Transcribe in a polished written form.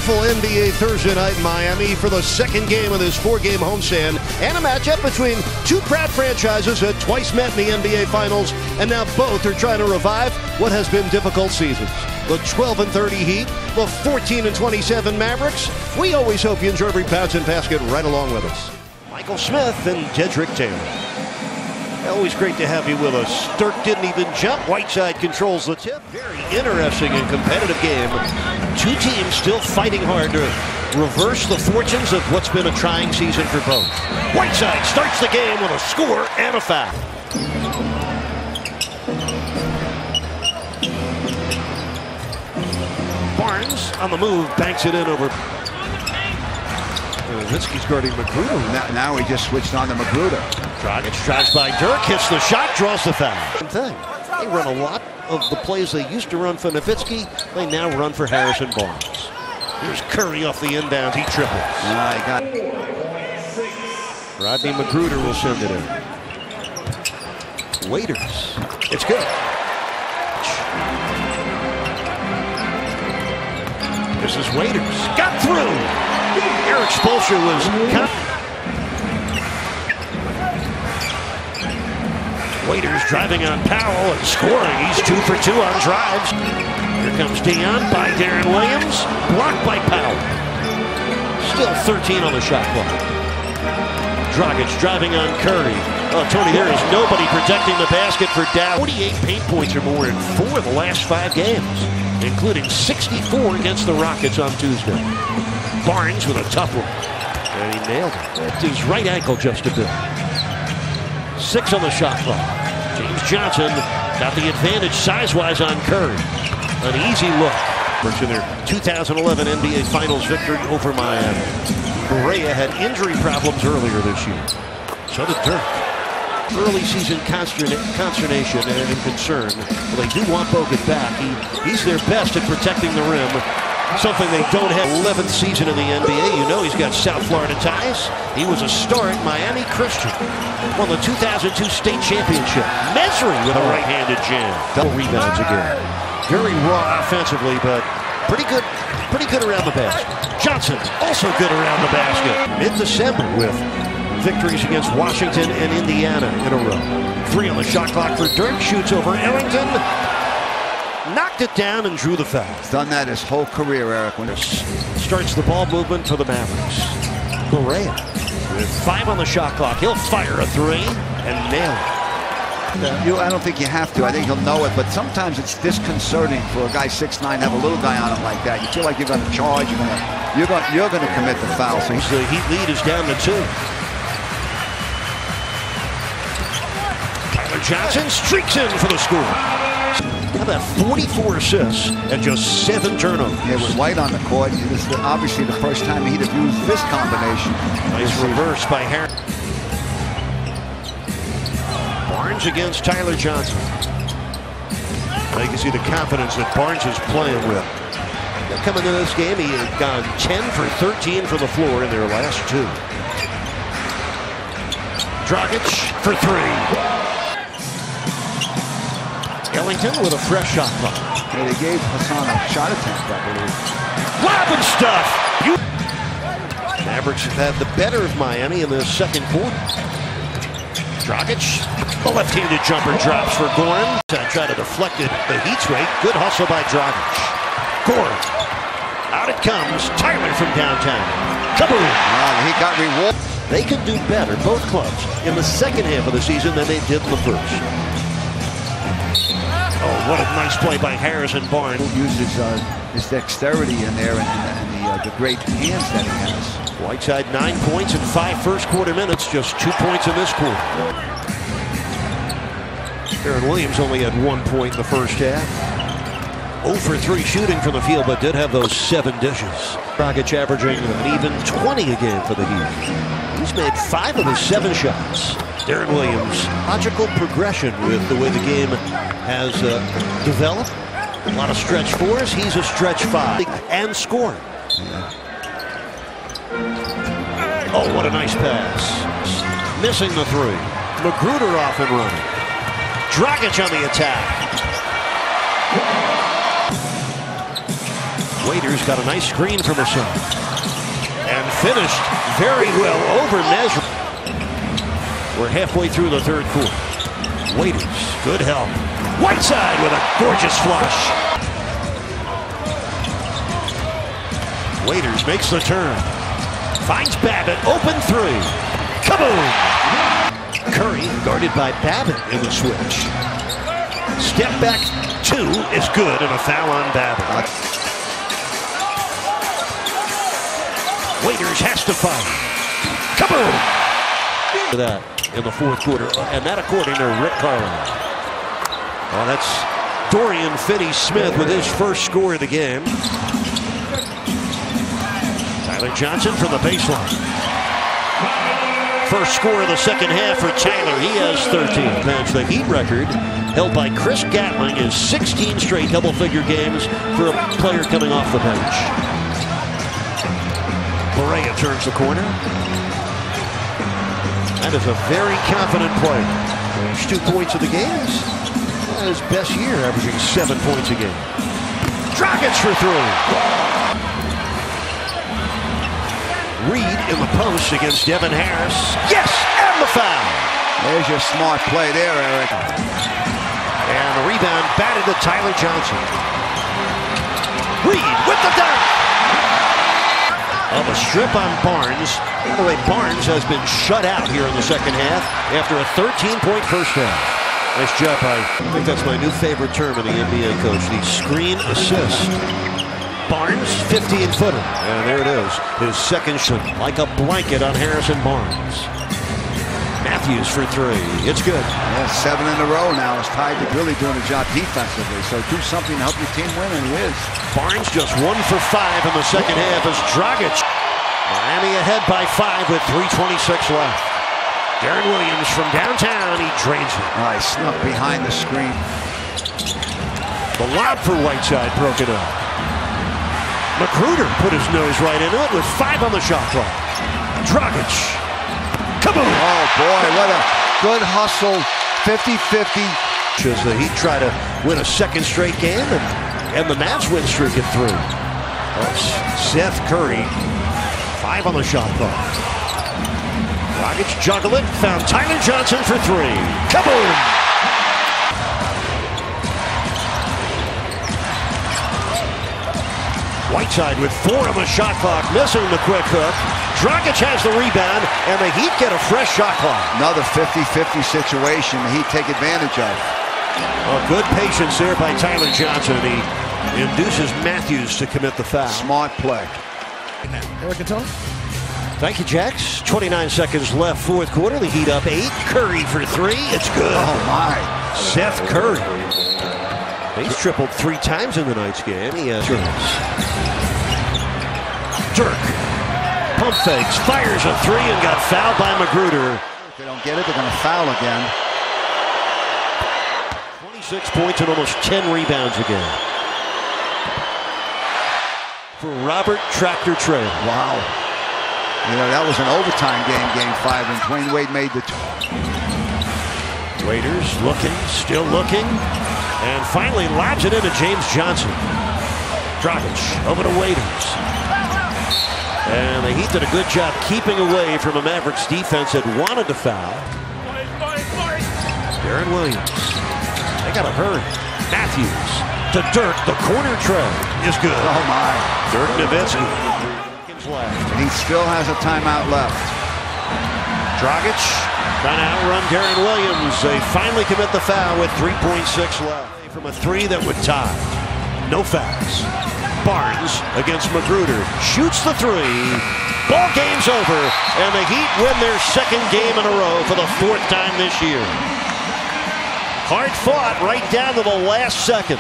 beautiful NBA Thursday night in Miami for the second game of this four-game homestand and a matchup between two proud franchises that twice met in the NBA Finals, and now both are trying to revive what has been difficult seasons. The 12-30 Heat, the 14-27 Mavericks. We always hope you enjoy every bounce and basket right along with us. Michael Smith and Dedrick Taylor. Always great to have you with us. Dirk didn't even jump. Whiteside controls the tip. Very interesting and competitive game. Two teams still fighting hard to reverse the fortunes of what's been a trying season for both. Whiteside starts the game with a score and a foul. Barnes on the move, banks it in over. Nowitzki's guarding Magruder. Now he just switched on to Magruder. Dragic drives by Dirk, hits the shot, draws the foul. Same thing. They run a lot of the plays they used to run for Nowitzki. They now run for Harrison Barnes. Here's Curry off the inbound. He triples. Rodney Magruder will send it in. Waiters. It's good. This is Waiters. Got through. Eric Spoelstra was Waiters driving on Powell and scoring. He's 2 for 2 on drives. Here comes Dion by Darren Williams. Blocked by Powell. Still 13 on the shot clock. Dragic driving on Curry. Oh, Tony, there is nobody protecting the basket for Dow. 48 paint points or more in 4 of the last 5 games, including 64 against the Rockets on Tuesday. Barnes with a tough one. And he nailed it. His right ankle just a bit. 6 on the shot clock. James Johnson got the advantage size-wise on Curry. An easy look. In their 2011 NBA Finals victory over Miami. Correa had injury problems earlier this year. So did Dirk. Early season consternation and concern. Well, they do want Bogut back. He's their best at protecting the rim. Something they don't have. 11th season in the NBA. You know he's got South Florida ties. He was a star at Miami Christian. Won the 2002 state championship. Mesri with a right-handed jam. Double rebounds again. Very raw offensively, but pretty good around the basket. Johnson also good around the basket. Mid-December with victories against Washington and Indiana in a row. 3 on the shot clock for Dirk. Shoots over Ellington. Knocked it down and drew the foul. He's done that his whole career, Eric. Starts the ball movement for the Mavericks. Correa with 5 on the shot clock. He'll fire a 3 and nail it. I don't think you have to. I think he'll know it, but sometimes it's disconcerting for a guy 6'9" to have a little guy on him like that. You feel like you're going to charge. You're going to commit the foul. So the Heat lead is down to 2. Tyler Johnson streaks in for the score. How about 44 assists and just 7 turnovers? Yeah, with White on the court, this is obviously the first time he'd have used this combination. Nice reverse by Harris. Barnes against Tyler Johnson. Now you can see the confidence that Barnes is playing with. Coming into this game, he had gone 10 for 13 from the floor in their last 2. Dragic for 3. Ellington with a fresh shot clock. Yeah, they gave Hassan a shot attempt, I believe. Lobbing stuff! Mavericks have had the better of Miami in the second quarter. Dragic, the left-handed jumper drops for Goran. Try to deflect it the Heat's way. Good hustle by Dragic. Goran. Out it comes. Tyler from downtown. Kaboom! He got rewarded. They can do better, both clubs, in the second half of the season than they did in the first. Oh, what a nice play by Harrison Barnes. Uses his dexterity in there and the great hands that he has. Whiteside 9 points in 5 first quarter minutes, just 2 points in this quarter. Darren Williams only had 1 point in the first half. 0 for 3 shooting from the field, but did have those 7 dishes. Dragic averaging an even 20 a game for the Heat. He's made 5 of his 7 shots. Darren Williams, logical progression with the way the game has developed. A lot of stretch 4s. He's a stretch 5 and scoring. Yeah. Oh, what a nice pass. Missing the 3. Magruder off and running. Dragic on the attack. Waiters got a nice screen from her son. And finished very well over measure. We're halfway through the third quarter. Waiters, good help. Whiteside with a gorgeous flush. Waiters makes the turn. Finds Babbitt, open three. Kaboom! Curry guarded by Babbitt in the switch. Step back two is good and a foul on Babbitt. Waiters has to fight. Kaboom! That in the fourth quarter, and that according to Rick Carlisle. Well, that's Dorian Finney-Smith with his first score of the game. Tyler Johnson from the baseline. First score of the second half for Tyler. He has 13. Match the Heat record held by Chris Gatling is 16 straight double-figure games for a player coming off the bench. Barea turns the corner. That is a very confident player. First 2 points of the game is his best year, averaging 7 points a game. Dragic for three. Reed in the post against Devin Harris. Yes, and the foul. There's your smart play there, Eric. And the rebound batted to Tyler Johnson. Reed with the dunk. Of a strip on Barnes. By the way, Barnes has been shut out here in the second half after a 13-point first half. Nice job by, I think that's my new favorite term in the NBA, coach, the screen assist. Barnes, 15-footer. And there it is. His second shot, like a blanket on Harrison Barnes. Matthews for three. It's good. Yeah, 7 in a row now. It's tied to really doing a job defensively. So do something to help your team win, and he is. Barnes just 1 for 5 in the second half as Dragic. Miami ahead by 5 with 3:26 left. Darren Williams from downtown. He drains it. Nice. Snuck behind the screen. The lob for Whiteside broke it up. Magruder put his nose right into it with 5 on the shot clock. Dragic. Kaboom! Oh boy, what a good hustle. 50-50. As the Heat try to win a second straight game, and the Mavs win streak at 3. Seth Curry, 5 on the shot clock. Dragic juggled it, found Tyler Johnson for 3. Kaboom! Whiteside with 4 on the shot clock, missing the quick hook. Dragic has the rebound, and the Heat get a fresh shot clock. Another 50-50 situation the Heat take advantage of. Good patience there by Tyler Johnson. He induces Matthews to commit the foul. Smart play. Eric and Tony. Thank you, Jax. 29 seconds left, fourth quarter. The Heat up 8. Curry for 3. It's good. Oh, my. Seth Curry. He's tripled 3 times in the night's game. He has Dirk. Pump fakes, fires a 3 and got fouled by Magruder. If they don't get it, they're going to foul again. 26 points and almost 10 rebounds again. For Robert Tractor Trail. Wow. You know, that was an overtime game, game 5, and Dwayne Wade made the Waiters looking, still looking, and finally lobs it into James Johnson. Dragic over to Waiters. And the Heat did a good job keeping away from a Mavericks defense that wanted to foul. Darren Williams. They got to hurry. Matthews to Dirk. The corner tray is good. Oh, my. Dirk Nowitzki. And he still has a timeout left. Dragic trying to outrun Darren Williams. They finally commit the foul with 3.6 left. From a 3 that would tie. No fouls. Barnes against Magruder. Shoots the 3. Ball game's over. And the Heat win their second game in a row for the 4th time this year. Hard fought right down to the last second.